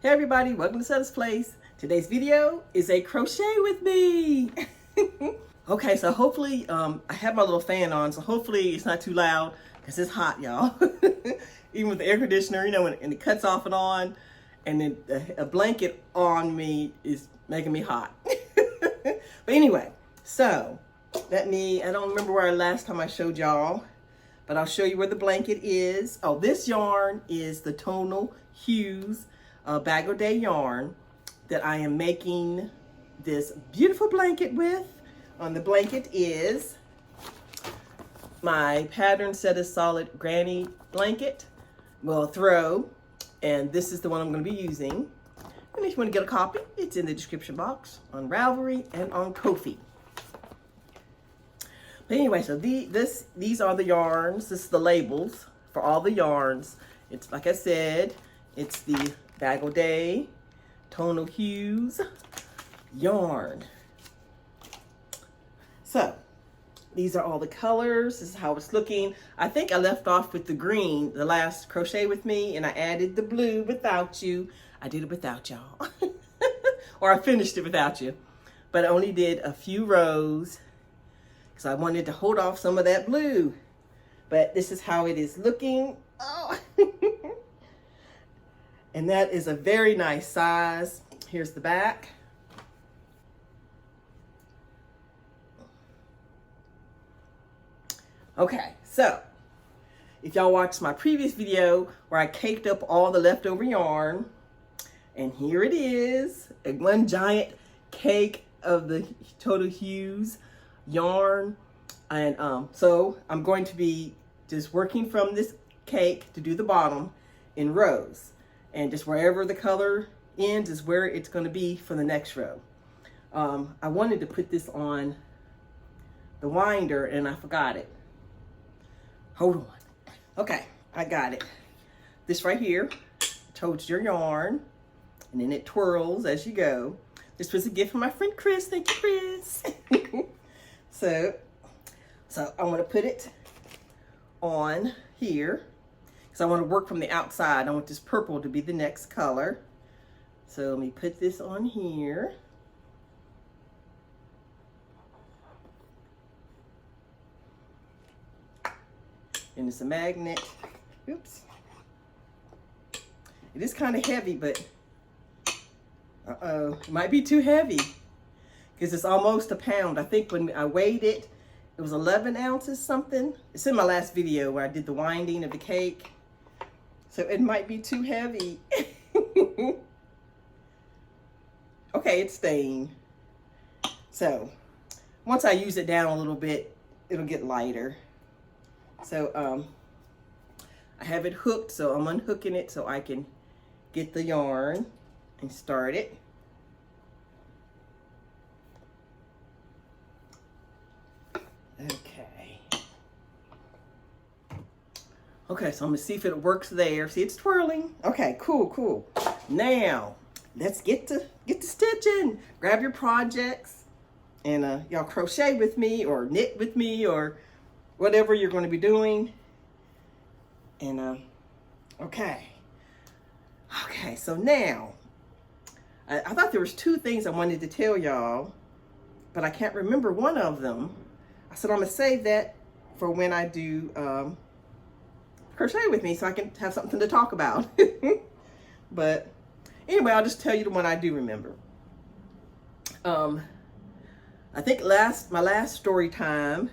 Hey everybody, welcome to Setta's Place. Today's video is a crochet with me. Okay, so hopefully, I have my little fan on, so hopefully it's not too loud because it's hot, y'all. Even with the air conditioner, you know, and it cuts off and on, and then a blanket on me is making me hot. But anyway, so I don't remember where last time I showed y'all, but I'll show you where the blanket is. Oh, this yarn is the Tonal Hues Bag O' Day yarn that I am making this beautiful blanket with. The blanket is my pattern Setta's Solid Granny blanket, well, throw, and this is the one I'm going to be using. And if you want to get a copy, it's in the description box on Ravelry and on Ko-fi. But anyway, so these are the yarns. This is the labels for all the yarns. It's like I said, it's the Bag O' Day Tonal Hues yarn. So these are all the colors. This is how it's looking. I think I left off with the green, the last crochet with me, and I added the blue without you. I did it without y'all. Or I finished it without you. But I only did a few rows because I wanted to hold off some of that blue. But this is how it is looking. Oh. And that is a very nice size. Here's the back. Okay, so if y'all watched my previous video where I caked up all the leftover yarn, and here it is, one giant cake of the Tonal Hues yarn. And so I'm going to be just working from this cake to do the bottom in rows. And just wherever the color ends is where it's going to be for the next row. I wanted to put this on the winder and I forgot it. Hold on. Okay, I got it. This right here holds your yarn, and then it twirls as you go. This was a gift from my friend Chris. Thank you, Chris. So I want to put it on here because I want to work from the outside. I want this purple to be the next color. So let me put this on here. And it's a magnet. Oops. It is kind of heavy, but it might be too heavy because it's almost a pound. I think when I weighed it, it was 11 ounces something. It's in my last video where I did the winding of the cake. So it might be too heavy. Okay, it's staying. So once I use it down a little bit, it'll get lighter. So I have it hooked, so I'm unhooking it so I can get the yarn and start it. Okay, so I'm gonna see if it works there. See, it's twirling. Okay, cool. Now, let's get to stitching. Grab your projects and y'all crochet with me or knit with me or whatever you're going to be doing. And okay, so now I thought there was two things I wanted to tell y'all, but I can't remember one of them. I said I'm gonna save that for when I do crochet with me so I can have something to talk about. But anyway, I'll just tell you the one I do remember. I think my last story time,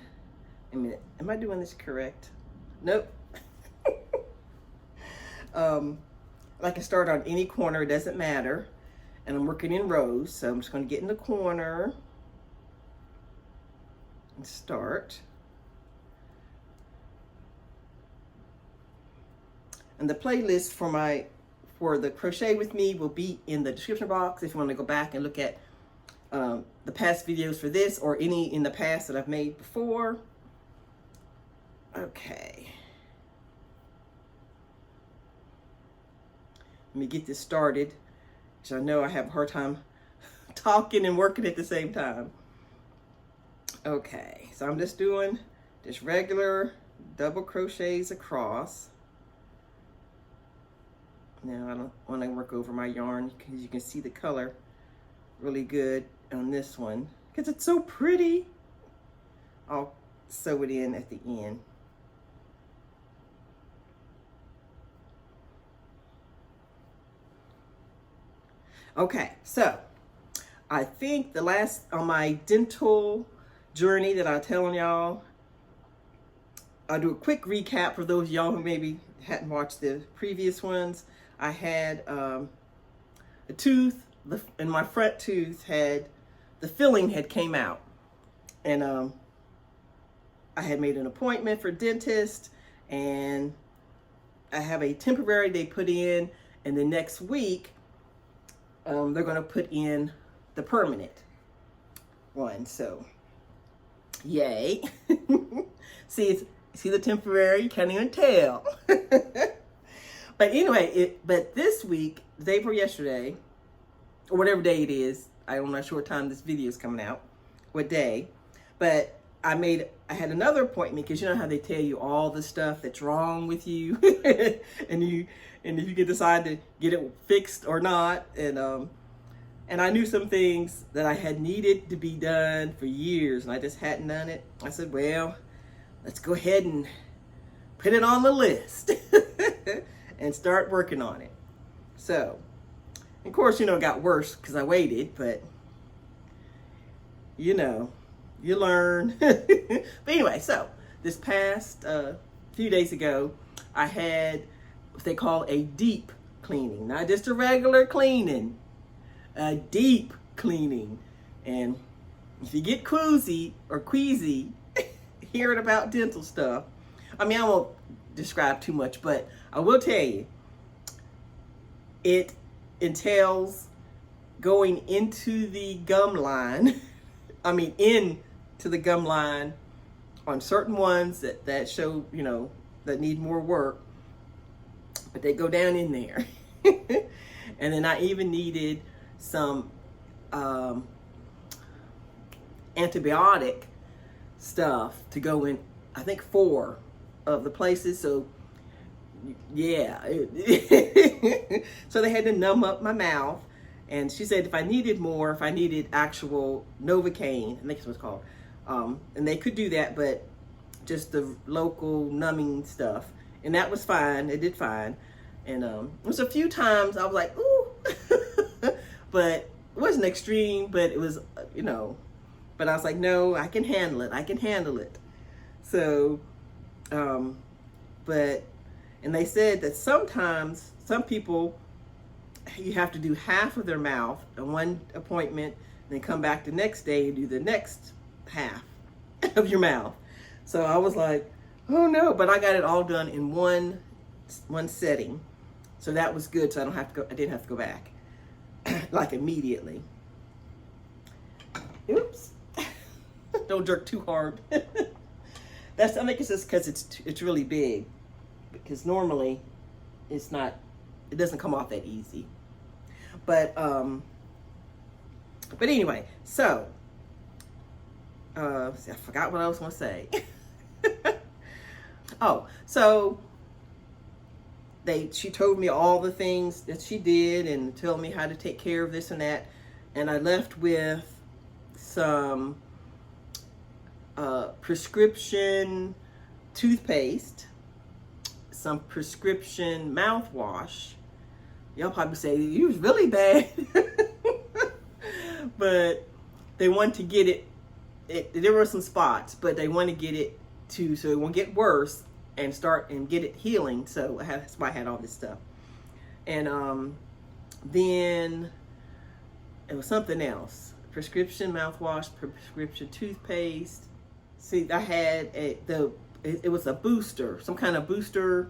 a minute, am I doing this correct? Nope. I can start on any corner, it doesn't matter. And I'm working in rows, so I'm just going to get in the corner and start. And the playlist for the crochet with me will be in the description box if you want to go back and look at the past videos for this or any in the past that I've made before. Okay. Let me get this started, because I know I have a hard time talking and working at the same time. Okay, so I'm just doing just regular double crochets across. Now I don't want to work over my yarn because you can see the color really good on this one because it's so pretty. I'll sew it in at the end. Okay, so I think the last on my dental journey that I was telling y'all, I'll do a quick recap for those of y'all who maybe hadn't watched the previous ones. I had a tooth, and my front tooth had, the filling had came out. And I had made an appointment for dentist, and I have a temporary they put in, and the next week, they're gonna put in the permanent one, so yay. See the temporary, you can't even tell. But anyway, but this week, the day before yesterday, or whatever day it is, I'm not sure what time this video is coming out, what day, but I had another appointment because you know how they tell you all the stuff that's wrong with you, and if you can decide to get it fixed or not, and I knew some things that I had needed to be done for years, and I just hadn't done it. I said, well, let's go ahead and put it on the list and start working on it. So, of course, it got worse because I waited, but you learn. But anyway, so this past few days ago, I had what they call a deep cleaning, not just a regular cleaning, a deep cleaning. And if you get queasy hearing about dental stuff, I won't describe too much, but I will tell you, it entails going into the gum line, into the gum line on certain ones that show, that need more work, but they go down in there. And then I even needed some antibiotic stuff to go in, I think 4 of the places. So yeah, so they had to numb up my mouth, and she said if I needed more, if I needed actual Novocaine, I think that's what it's called, and they could do that, but just the local numbing stuff, and that was fine. It did fine. And it was a few times I was like, ooh, but it wasn't extreme, but it was, but I was like, no, I can handle it. So, and they said that sometimes some people, you have to do half of their mouth in one appointment, and then come back the next day and do the next half of your mouth. So I was like, oh no, but I got it all done in one setting. So that was good. So I didn't have to go back like immediately. Oops. Don't jerk too hard. I think it's just because it's really big, because normally it doesn't come off that easy. But anyway, so I forgot what I was going to say. Oh, so she told me all the things that she did and told me how to take care of this and that, and I left with some prescription toothpaste, some prescription mouthwash. Y'all probably say it was really bad, but they want to get it. There were some spots, but they want to get it so it won't get worse and get it healing. So that's why I had all this stuff. And then it was something else: prescription mouthwash, prescription toothpaste. See, I had it was a booster, some kind of booster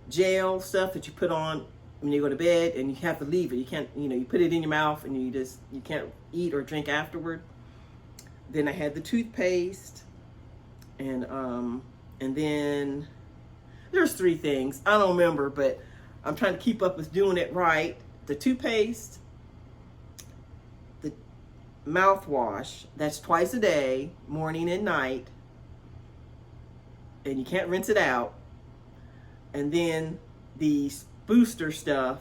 gel stuff that you put on when you go to bed, and you have to leave it. You can't, you put it in your mouth and you can't eat or drink afterward. Then I had the toothpaste, and then there's 3 things. I don't remember, but I'm trying to keep up with doing it right. The toothpaste, the mouthwash, that's twice a day, morning and night, and you can't rinse it out. And then the booster stuff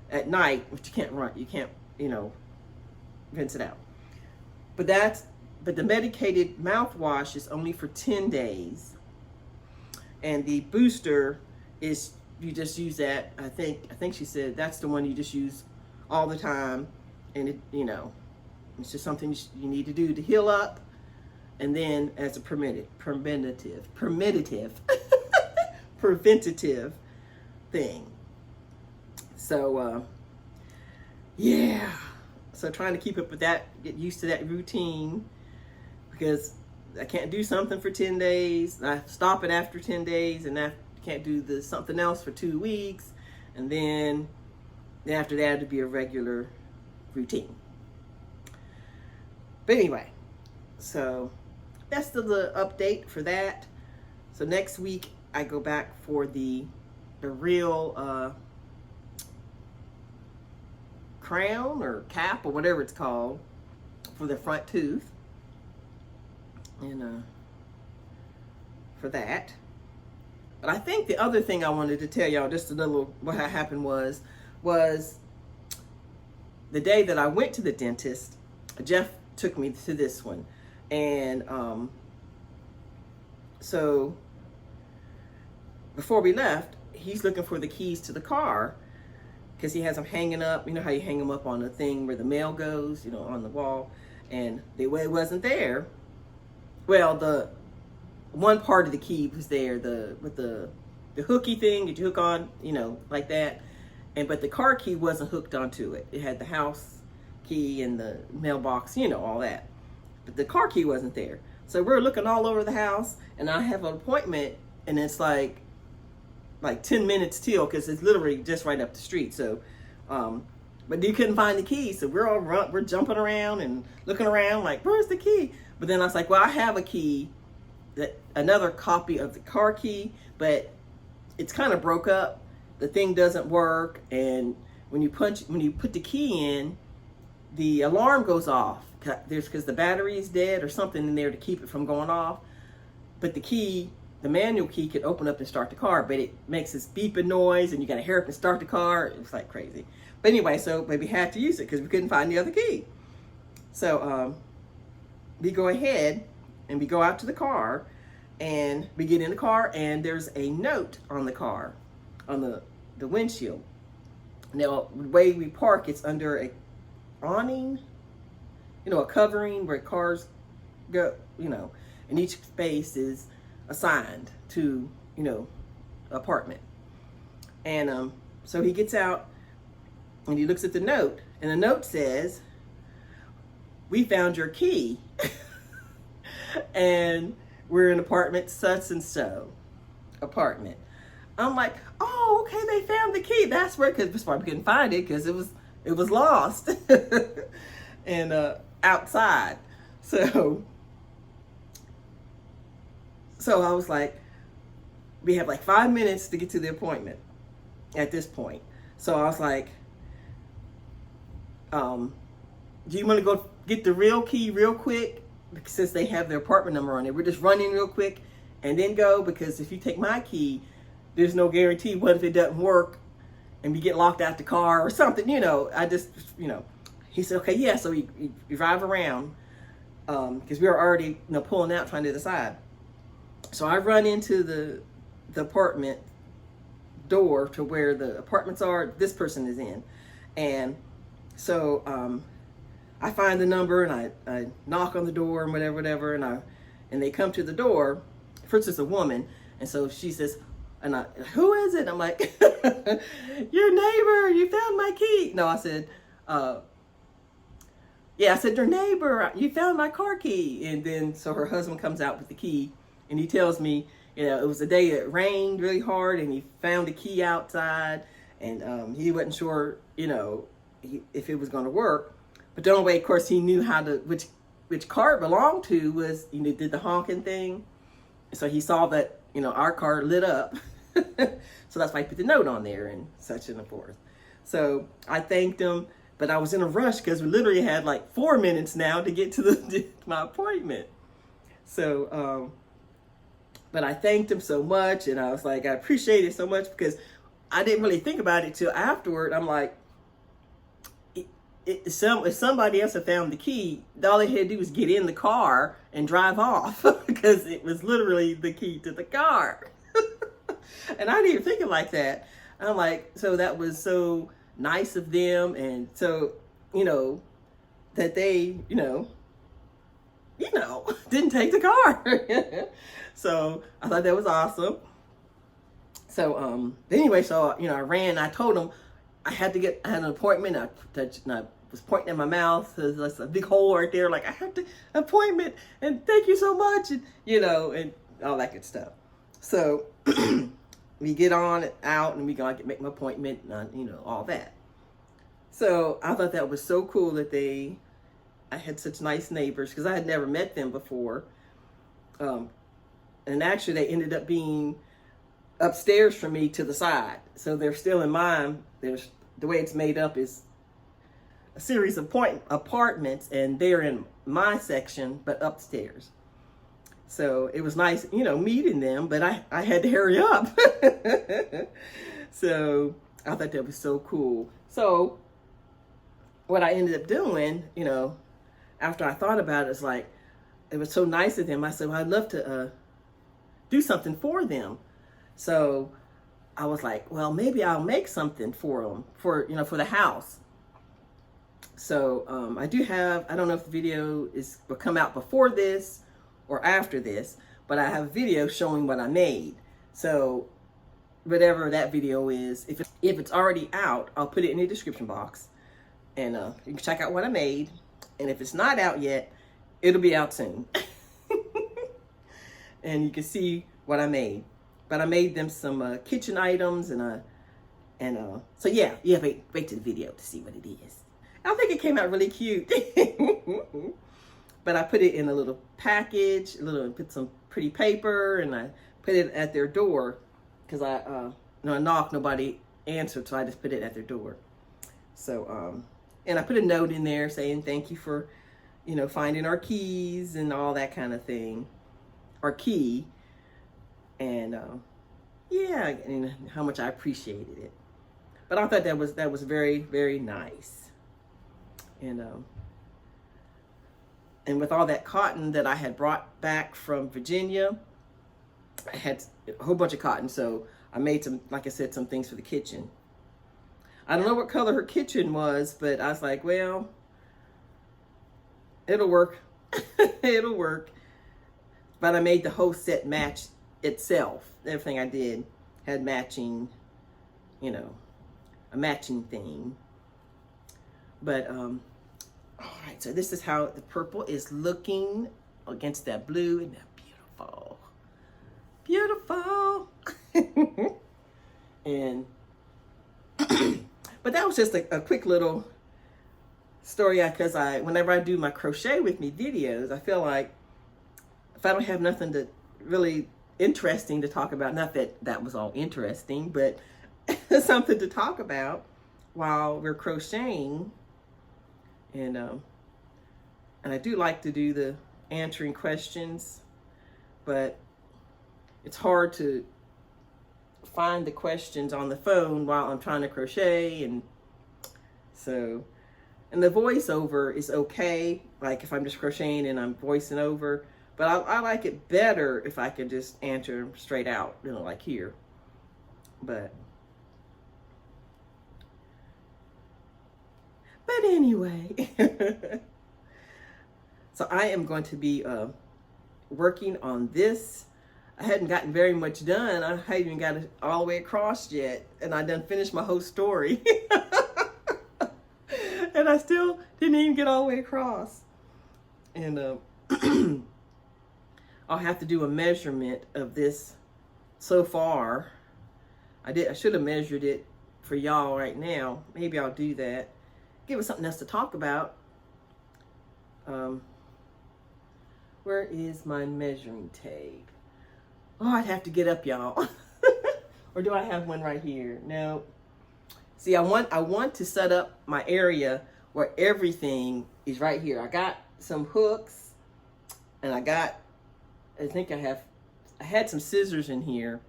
at night, which you can't run, you can't, you know, rinse it out. But the medicated mouthwash is only for 10 days. And the booster is, you just use that, I think she said that's the one you just use all the time. And it, you know, it's just something you need to do to heal up. And then as a preventative thing. So, yeah. So trying to keep up with that, get used to that routine, because I can't do something for 10 days. I stop it after 10 days, and I can't do something else for 2 weeks. And then after that, it'd be a regular routine. But anyway, so that's the update for that. So next week, I go back for the real crown or cap or whatever it's called for the front tooth. And for that. But I think the other thing I wanted to tell y'all, just a little, what happened was the day that I went to the dentist, Jeff took me to this one. And so before we left, he's looking for the keys to the car, because he has them hanging up. You know how you hang them up on the thing where the mail goes, you know, on the wall. And it wasn't there. Well, the one part of the key was there, with the hooky thing that you hook on, you know, like that. But the car key wasn't hooked onto it. It had the house key and the mailbox, you know, all that. But the car key wasn't there. So we're looking all over the house, and I have an appointment, and it's like 10 minutes till, because it's literally just right up the street. So, but you couldn't find the key. So we're jumping around and looking around like, where's the key? But then I was like, well, I have a key, another copy of the car key, but it's kind of broke up. The thing doesn't work. And when you put the key in, the alarm goes off. Because the battery is dead or something in there to keep it from going off. But the key, the manual key, could open up and start the car, but it makes this beeping noise, and you got to hurry up and start the car. It was like crazy. But anyway, so we had to use it because we couldn't find the other key. So we go ahead and we go out to the car, and we get in the car, and there's a note on the car, on the windshield. Now, the way we park, it's under a awning, you know, a covering where cars go, you know, and each space is assigned to, you know, apartment. And so he gets out and he looks at the note, and the note says, "We found your key." And we're in apartment such and so apartment. I'm like, oh, okay, they found the key. That's where, because we couldn't find it because it was lost. And outside. So I was like, we have like 5 minutes to get to the appointment at this point. So I was like, do you want to go get the real key real quick? Since they have their apartment number on it, we're just running real quick and then go, because if you take my key, there's no guarantee. What if it doesn't work and we get locked out the car or something, you know? I just, you know. He said, okay, yeah. So we drive around, because we were already, you know, pulling out, trying to decide. So I run into the apartment door to where the apartments are this person is in. And so I find the number, and I knock on the door and whatever, and they come to the door. First it's a woman, and so she says, who is it? I'm like, your neighbor, you found my key. No, I said, yeah, I said, your neighbor, you found my car key. And then, so her husband comes out with the key, and he tells me, you know, it was a day that rained really hard, and he found the key outside, and he wasn't sure, you know, if it was going to work. But the only way, of course, he knew which car it belonged to was, you know, did the honking thing. So he saw that, you know, our car lit up. So that's why I put the note on there and such and forth. So I thanked him. But I was in a rush because we literally had like 4 minutes now to get to my appointment. So, but I thanked him so much, and I was like, I appreciate it so much, because I didn't really think about it till afterward. I'm like, if somebody else had found the key, all they had to do was get in the car and drive off because it was literally the key to the car. And I didn't even think it like that. I'm like, so that was so nice of them. And so, you know, that they, didn't take the car. So I thought that was awesome. So, anyway, so, I ran, I told them I had an appointment. I was pointing at my mouth. There's a big hole right there. Like, I have an appointment and thank you so much. And, and all that good stuff. So we get on out and we go make my appointment and, all that. So I thought that was so cool that I had such nice neighbors because I had never met them before. And actually they ended up being upstairs from me to the side. So they're still in mine. The way it's made up is a series of apartments, and they're in my section, but upstairs. So it was nice, meeting them, but I had to hurry up. So I thought that was so cool. So what I ended up doing, after I thought about it, it was so nice of them. I said, well, I'd love to do something for them. So I was like, well, maybe I'll make something for them, for the house. So I do have, I don't know if the video will come out before this or after this, but I have a video showing what I made. So whatever that video is, if it's already out, I'll put it in the description box, and you can check out what I made. And if it's not out yet, it'll be out soon. And you can see what I made. But I made them some kitchen items, and so yeah, wait to the video to see what it is. I think it came out really cute. But I put it in a little package, put some pretty paper, and I put it at their door because I knocked, nobody answered, so I just put it at their door. So and I put a note in there saying thank you for finding our keys and all that kind of thing, our key. And yeah, and how much I appreciated it. But I thought that was very, very nice. And with all that cotton that I had brought back from Virginia, I had a whole bunch of cotton. So I made some, like I said, some things for the kitchen. I don't know what color her kitchen was, but I was like, well, it'll work. It'll work. But I made the whole set match itself. Everything I did had matching, a matching thing. But all right, so this is how the purple is looking against that blue. Isn't that beautiful? Beautiful. And but that was just a quick little story, because whenever I do my crochet with me videos, I feel like if I don't have nothing to really interesting to talk about, not that that was all interesting, but something to talk about while we're crocheting. And I do like to do the answering questions, but it's hard to find the questions on the phone while I'm trying to crochet. And so, and the voiceover is okay, like if I'm just crocheting and I'm voicing over. But I like it better if I can just answer straight out, like here. But anyway, so I am going to be working on this. I hadn't gotten very much done. I hadn't even got it all the way across yet, and I done finished my whole story. And I still didn't even get all the way across. And I'll have to do a measurement of this so far. I should have measured it for y'all right now. Maybe I'll do that. Give us something else to talk about. Where is my measuring tape? Oh, I'd have to get up, y'all. Or do I have one right here? No. See, I want to set up my area where everything is right here. I got some hooks, and I had some scissors in here,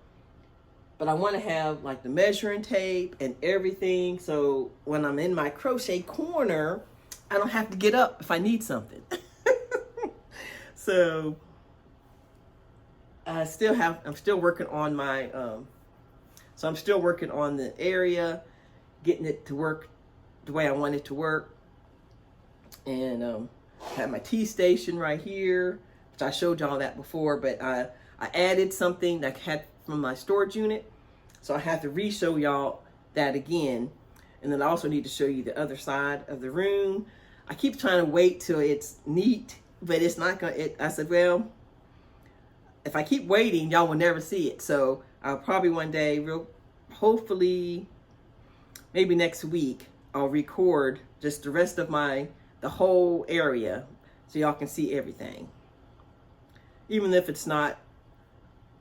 but I want to have like the measuring tape and everything, so when I'm in my crochet corner, I don't have to get up if I need something. So I'm still working on my, so I'm still working on the area, getting it to work the way I want it to work. And I have my tea station right here, which I showed y'all that before, but I added something that I had from my storage unit. So I have to re-show y'all that again. And then I also need to show you the other side of the room. I keep trying to wait till it's neat, but it's not gonna, I said, well, if I keep waiting, y'all will never see it. So I'll probably one day, hopefully, maybe next week, I'll record just the rest of the whole area so y'all can see everything. Even if it's not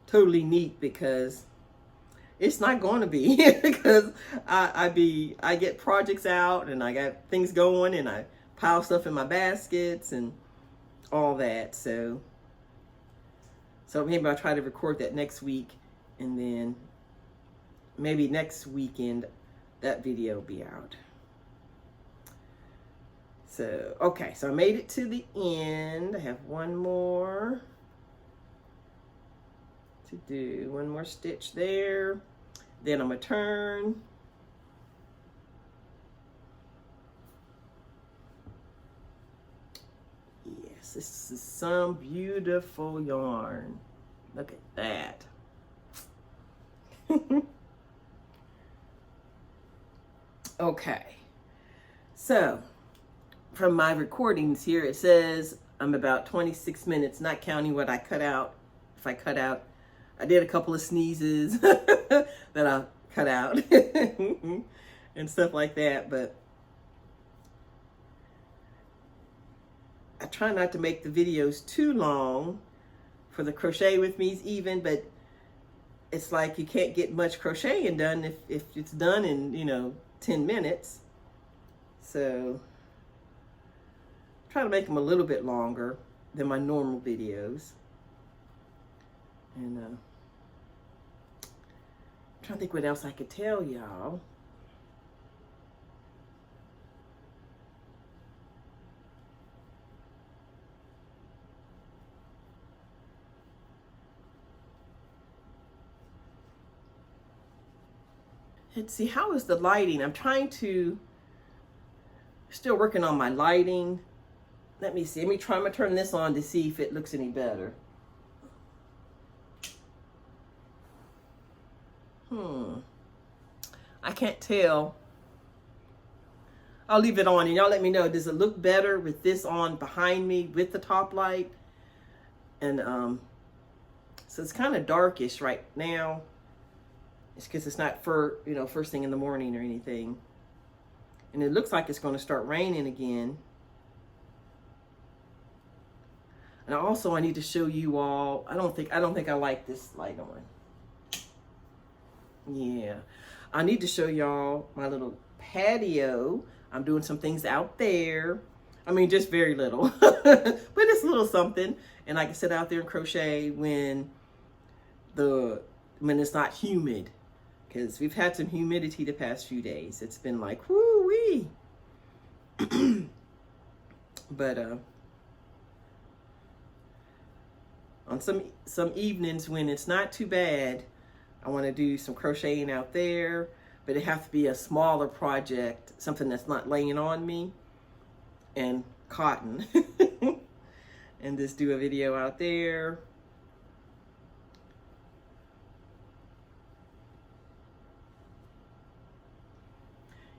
totally neat, because it's not going to be because I get projects out and I got things going and I pile stuff in my baskets and all that. So maybe I'll try to record that next week, and then maybe next weekend that video will be out. So, okay, so I made it to the end. I have one more to do, one more stitch there. Then I'm gonna turn. Yes, this is some beautiful yarn. Look at that. Okay, so from my recordings here, it says I'm about 26 minutes, not counting what I cut out. If I cut out, I did a couple of sneezes that I cut out and stuff like that, but I try not to make the videos too long for the crochet with me's even, but it's like you can't get much crocheting done if it's done in, 10 minutes. So try to make them a little bit longer than my normal videos. And I'm trying to think what else I could tell y'all. Let's see, how is the lighting? I'm still working on my lighting. Let me see, I'm gonna turn this on to see if it looks any better. I can't tell. I'll leave it on and y'all let me know, does it look better with this on behind me with the top light? And so it's kind of darkish right now. It's because it's not first thing in the morning or anything. And it looks like it's going to start raining again. And I need to show you all, I don't think I like this light on. Yeah. I need to show y'all my little patio. I'm doing some things out there. I mean, just very little, but it's a little something. And I can sit out there and crochet when it's not humid, because we've had some humidity the past few days. It's been like, whoo-wee. But on some evenings when it's not too bad, I want to do some crocheting out there, but it has to be a smaller project, something that's not laying on me, and cotton. And just do a video out there.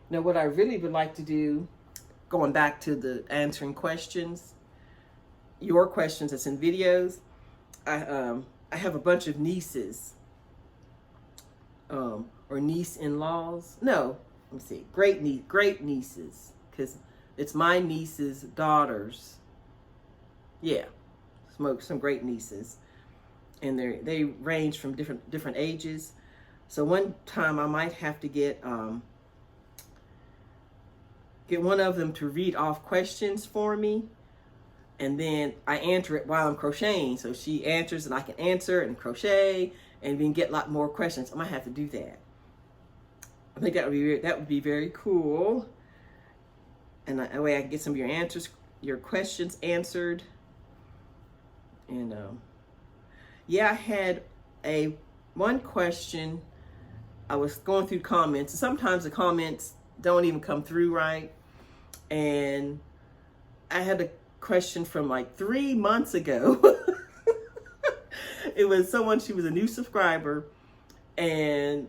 Now, what I really would like to do, going back to the answering questions, your questions that's in videos, I have a bunch of nieces, or niece-in-laws. No, let me see, great nieces, because it's my niece's daughters. Yeah, some great nieces, and they range from different ages. So one time I might have to get one of them to read off questions for me, and then I answer it while I'm crocheting. So she answers and I can answer and crochet, and we can get a lot more questions. I might have to do that. I think that would be very cool. And that way I can get some of your questions answered. And yeah, I had one question. I was going through comments. Sometimes the comments don't even come through right. And I had a question from like 3 months ago. It was someone, she was a new subscriber, and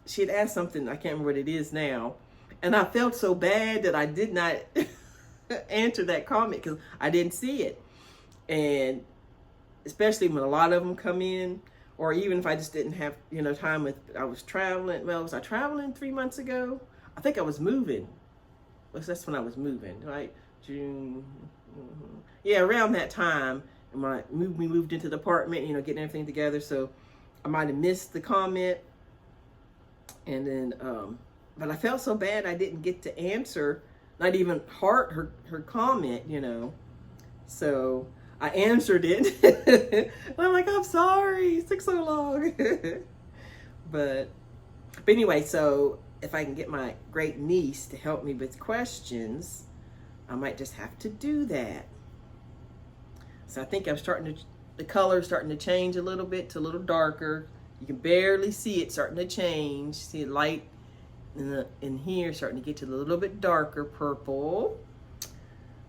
she had asked something, I can't remember what it is now. And I felt so bad that I did not answer that comment because I didn't see it. And especially when a lot of them come in, or even if I just didn't have, time I was traveling. Well, was I traveling 3 months ago? I think I was moving. That's when I was moving, right? June. Yeah, around that time. And when we moved into the apartment, getting everything together. So I might have missed the comment. And then, but I felt so bad I didn't get to answer, not even heart her comment, So I answered it. And I'm like, I'm sorry, it took so long. But anyway, so if I can get my great niece to help me with questions, I might just have to do that. So I think I'm the color starting to change a little bit to a little darker. You can barely see it starting to change. See the light in here starting to get to a little bit darker purple.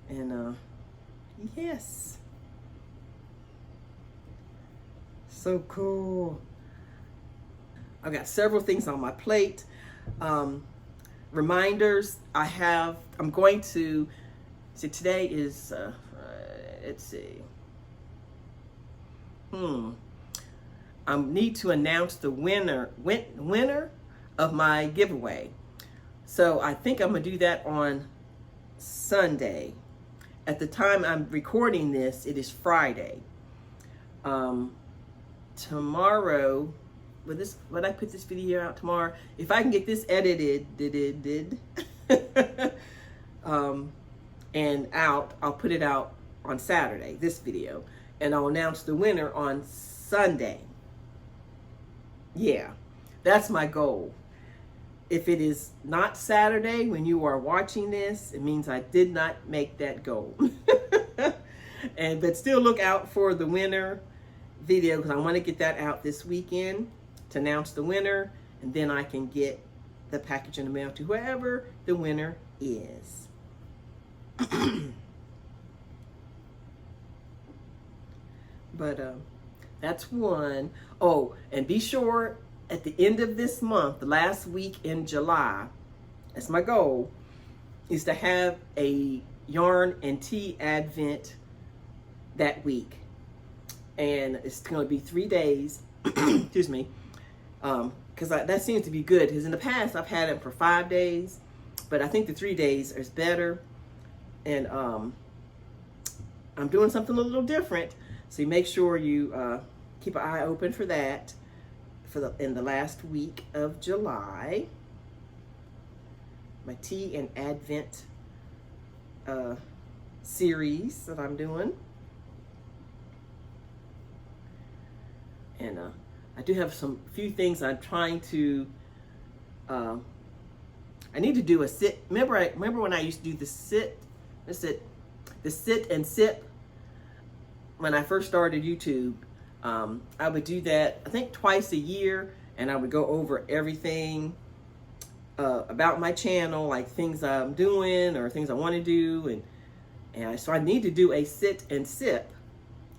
And yes. So cool. I've got several things on my plate. Reminders I'm going to, see today is, let's see. I need to announce the winner of my giveaway. So I think I'm gonna do that on Sunday. At the time I'm recording this, it is Friday. Tomorrow, would I put this video out tomorrow? If I can get this edited, and out, I'll put it out on Saturday, this video, and I'll announce the winner on Sunday. Yeah, that's my goal. If it is not Saturday when you are watching this, it means I did not make that goal. But still look out for the winner video, because I want to get that out this weekend to announce the winner, and then I can get the package in the mail to whoever the winner is. But that's one. Oh, and be sure at the end of this month, the last week in July, that's my goal, is to have a yarn and tea advent that week. And it's going to be 3 days, excuse me, because that seems to be good. Because in the past, I've had it for 5 days, but I think the 3 days is better. And I'm doing something a little different. So you make sure you keep an eye open for that in the last week of July. My tea and advent series that I'm doing. And I do have few things I'm trying to, I need to do a sit. Remember when I used to do the sit and sip when I first started YouTube? I would do that, I think twice a year, and I would go over everything about my channel, like things I'm doing or things I want to do. And so I need to do a sit and sip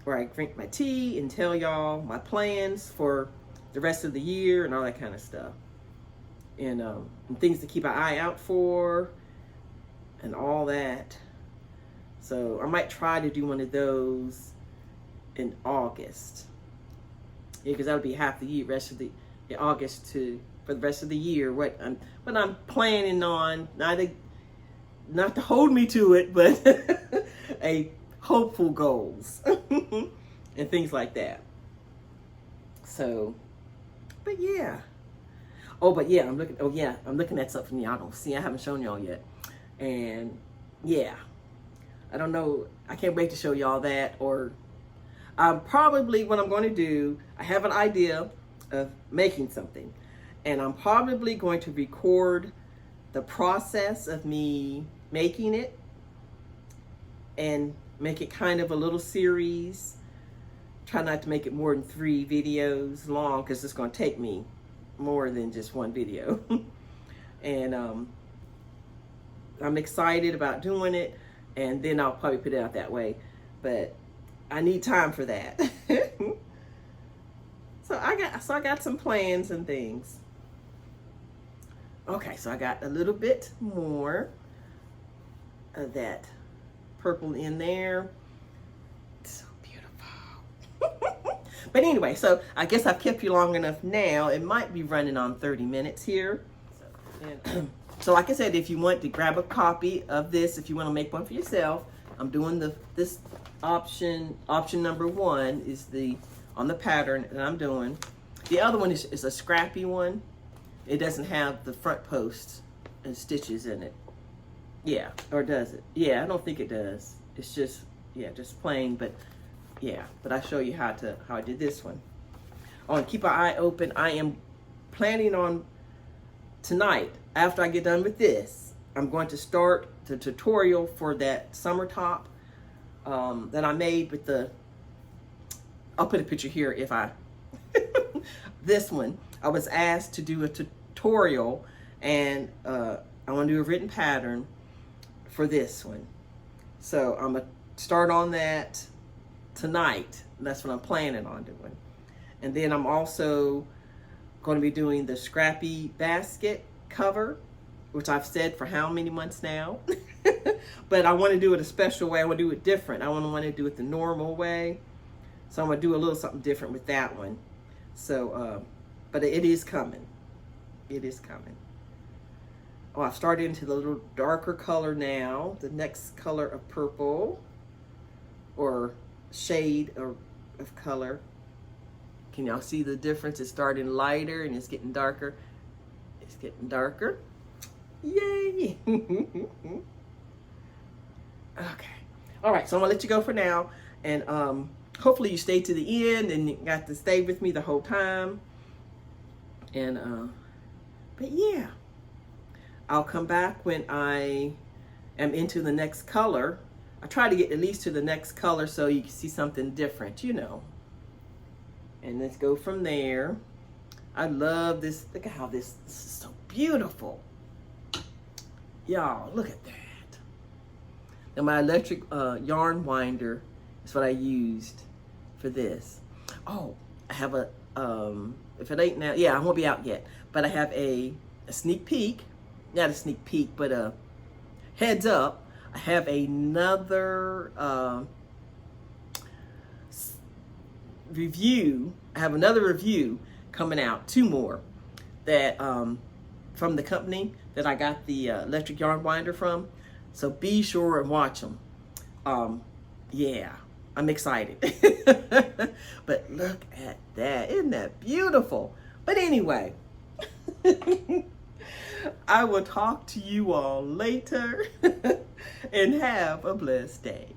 where I drink my tea and tell y'all my plans for the rest of the year and all that kind of stuff. And things to keep an eye out for and all that. So I might try to do one of those in August. Yeah, because that would be half the year, August for the rest of the year. What I'm planning on, not to hold me to it, but a hopeful goals and things like that. So, but yeah. I'm looking at something y'all don't see. I haven't shown y'all yet. And yeah, I don't know. I can't wait to show y'all that. Or Probably what I'm going to do, I have an idea of making something, and I'm probably going to record the process of me making it and make it kind of a little series. Try not to make it more than 3 videos long, because it's going to take me more than just one video. And I'm excited about doing it, and then I'll probably put it out that way, but I need time for that. So I got some plans and things. Okay, so I got a little bit more of that purple in there. So beautiful. But anyway, so I guess I've kept you long enough now. It might be running on 30 minutes here. So like I said, if you want to grab a copy of this, if you want to make one for yourself, I'm doing this option number 1 is on the pattern that I'm doing. The other one is a scrappy one. It doesn't have the front posts and stitches in it. Yeah, or does it? Yeah, I don't think it does. It's just, yeah, just plain, but yeah, but I show you how I did this one. Oh, and keep an eye open. I am planning on tonight, after I get done with this, I'm going to start the tutorial for that summer top that I made with I'll put a picture here if this one. I was asked to do a tutorial, and I want to do a written pattern for this one. So I'm going to start on that tonight. That's what I'm planning on doing. And then I'm also going to be doing the scrappy basket cover, which I've said for how many months now. But I want to do it a special way. I want to do it different. I want to do it the normal way. So I'm going to do a little something different with that one. So, but it is coming. It is coming. Oh, I've started into the little darker color now. The next color of purple, or shade of color. Can y'all see the difference? It's starting lighter and it's getting darker. It's getting darker. Yay! Okay. All right, so I'm gonna let you go for now. And hopefully you stayed to the end and you got to stay with me the whole time. And but yeah, I'll come back when I am into the next color. I try to get at least to the next color so you can see something different, you know. And let's go from there. I love this. Look at how this is so beautiful. Y'all, look at that. Now my electric yarn winder is what I used for this. Oh, I have a, if it ain't now, yeah, I won't be out yet. But I have a sneak peek. Not a sneak peek, but a heads up. I have another review. I have another review coming out, 2 more, that from the company that I got the electric yarn winder from. So be sure and watch them. Yeah, I'm excited. But look at that. Isn't that beautiful? But anyway, I will talk to you all later and have a blessed day.